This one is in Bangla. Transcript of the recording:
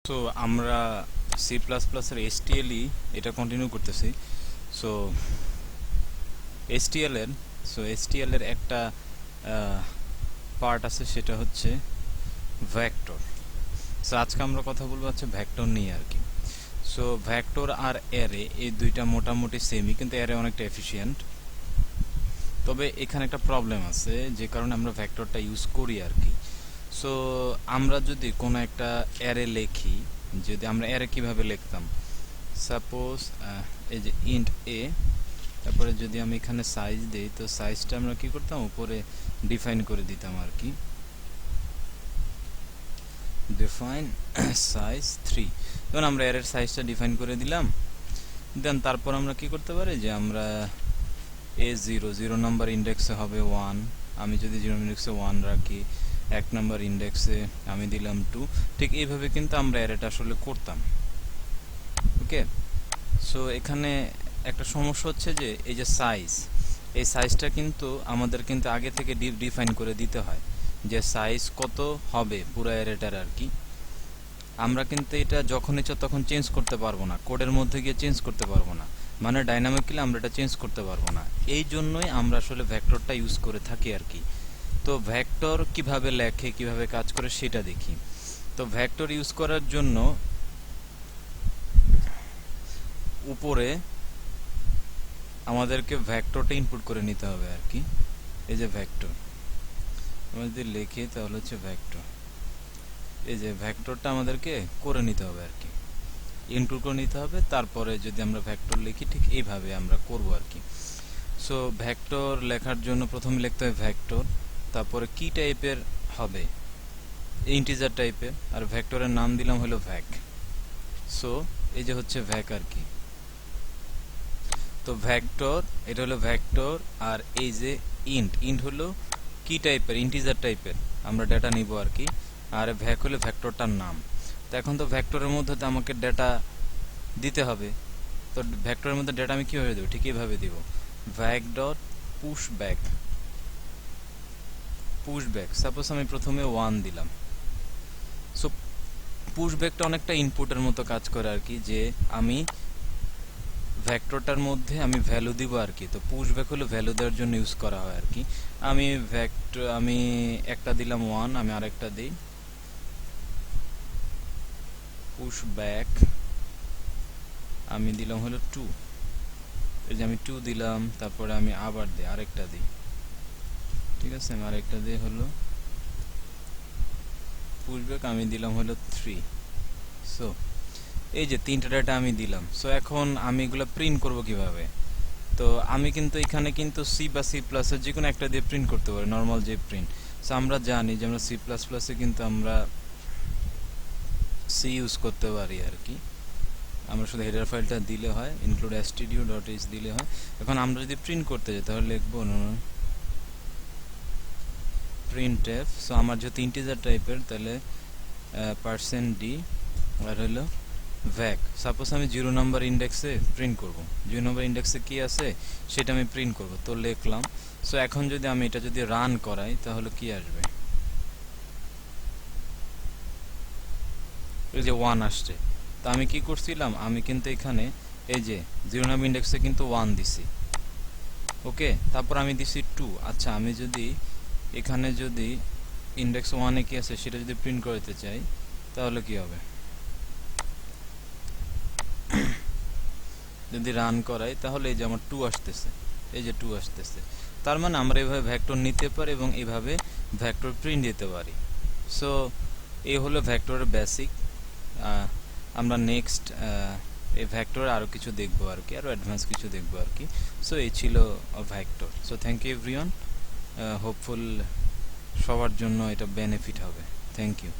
তো আমরা সি প্লাস প্লাসের এসটিএলই এটা কন্টিনিউ করতেছি। সো এসটিএল এর একটা পার্ট আছে, সেটা হচ্ছে ভেক্টর। সো আজকে আমরা কথা বলবো হচ্ছে ভেক্টর নিয়ে আর কি। সো ভেক্টর আর অ্যারে এই দুইটা মোটামুটি সেমই, কিন্তু অ্যারে অনেকটা এফিশিয়েন্ট। তবে এখানে একটা প্রবলেম আছে, যে কারণে আমরা ভেক্টরটা ইউজ করি আর কি। সো আমরা যদি কোনো একটা অ্যারে লিখি, যদি আমরা অ্যারে কিভাবে লিখতাম, সাপোজ এই যে ইন্ট এ, তারপরে যদি আমি এখানে সাইজ দেই, তো সাইজটা আমরা কি করতাম, উপরে ডিফাইন করে দিতাম আর কি, ডিফাইন সাইজ 3। তখন আমরা অ্যারের সাইজটা ডিফাইন করে দিলাম। দেন তারপর আমরা কি করতে পারি, যে আমরা জিরো নাম্বার ইন্ডেক্সে হবে 1, আমি যদি 0 ইন্ডেক্সে 1 রাখি, 1 নাম্বার ইন্ডেক্সে আমি দিলাম 2। ঠিক এইভাবে কিন্তু আমরা অ্যারেটা আসলে করতাম। ওকে, সো এখানে একটা সমস্যা হচ্ছে যে এই যে সাইজ, এই সাইজটা কিন্তু আমাদের কিন্তু আগে থেকে ডিফাইন করে দিতে হয়, যে সাইজ কত হবে পুরো অ্যারেটার আর কি। আমরা কিন্তু এটা যখন ইচ্ছা তখন চেঞ্জ করতে পারবো না, কোডের মধ্যে গিয়ে চেঞ্জ করতে পারবো না, মানে ডাইনামিক্যালি আমরা এটা চেঞ্জ করতে পারবো না। এই জন্যই আমরা আসলে ভেক্টরটা ইউজ করে থাকি আর কি। তো ভেক্টর কিভাবে লেখে, কিভাবে কাজ করে সেটা দেখি। তো ভেক্টর ইউজ করার জন্য উপরে আমাদেরকে ভেক্টরটা ইনপুট করে নিতে হবে আর কি। এই যে ভেক্টর আমরা যদি লিখি তাহলে হচ্ছে ভেক্টর, এই যে ভেক্টরটা আমাদেরকে করে নিতে হবে আর কি, ইনপুট করে নিতে হবে। তারপরে যদি আমরা ভেক্টর লিখি, ঠিক এইভাবে আমরা করব আর কি। সো ভেক্টর লেখার জন্য প্রথমে লিখতে হবে ভেক্টর, তারপরে কি টাইপের হবে, ইন্টিজার টাইপের, আর ভেক্টরের নাম দিলাম হলো ভ্যাক। সো এই যে হচ্ছে ভ্যাক আর কি। তো ভেক্টর, এটা হলো ভেক্টর। আর এই যে ইন্ট হলো কি টাইপের, ইন্টিজার টাইপের আমরা ডেটা নিব আর কি। আর ভ্যাক হলো ভেক্টরটার নাম। তো এখন তো ভেক্টরের মধ্যে তো আমাকে ডেটা দিতে হবে। তো ভেক্টরের মধ্যে ডেটা আমি কিভাবে দেবো, ঠিক এইভাবে দিব, ভ্যাক ডট পুশ ব্যাক। সাপোজ আমি প্রথমে 1 দিলাম। সো পুশ ব্যাকটা অনেকটা ইনপুটের মতো কাজ করে আর কি, যে আমি ভেক্টরটার মধ্যে আমি ভ্যালু দিব আর কি। তো পুশ ব্যাক হলো ভ্যালু দেওয়ার জন্য ইউজ করা হয় আর কি। আমি একটা দিলাম 1, আমি আরেকটা দিই পুশ ব্যাক, আমি দিলাম হলো 2। এই যে আমি 2 দিলাম, তারপরে আমি আবার দিই, আরেকটা দিই, ঠিক আছে, আমি আরেকটা দিই হলো পুশ ব্যাক, আমি দিলাম হলো 3। সো এই যে 3টা ডেটা আমি দিলাম। সো এখন আমি এগুলো প্রিন্ট করব কিভাবে। তো আমি কিন্তু এখানে কিন্তু সি বা সি প্লাসের যে কোনো একটা দিয়ে প্রিন্ট করতে পারি, নর্মাল যে প্রিন্ট। সো আমরা জানি যে আমরা সি প্লাস প্লাসে কিন্তু আমরা সি ইউজ করতে পারি আর কি। আমরা শুধু হেডার ফাইলটা দিলে হয়, ইনক্লুড stdio.h দিলে হয়। এখন আমরা যদি প্রিন্ট করতে যাই তাহলে লিখবো printf। সো আমার যেহেতু ইন্টিজার টাইপের, তাহলে %d আর হলো ভ্যাক। সাপোজ আমি 0 নাম্বার ইন্ডেক্সে প্রিন্ট করব, 0 নাম্বার ইন্ডেক্সে কি আছে সেটা আমি প্রিন্ট করব। তো লিখলাম। সো এখন যদি আমি এটা যদি রান করাই তাহলে কি আসবে, এই যে 1 আসছে। তো আমি কি করছিলাম, আমি কিন্তু এখানে এই যে 0 নাম্বার ইন্ডেক্সে কিন্তু 1 দিছি। ওকে, তারপর আমি দিছি 2। আচ্ছা, আমি যদি এখানে যদি ইন্ডেক্স 1 এ কি আছে সেটা যদি প্রিন্ট করতে চাই তাহলে কি হবে, যদি রান করাই তাহলে এই যে আমার 2 আসতেছে, এই যে 2 আসতেছে। তার মানে আমরা এইভাবে ভেক্টর নিতে পারি এবং এইভাবে ভেক্টর প্রিন্ট দিতে পারি। সো এই হলো ভেক্টরের বেসিক। আমরা নেক্সট এই ভেক্টরে আরও কিছু দেখবো আর কি, আরও অ্যাডভান্স কিছু দেখবো আর কি। সো এই ছিল vector. So thank you everyone, hopeful সবার জন্য এটা বেনিফিট হবে। Thank you.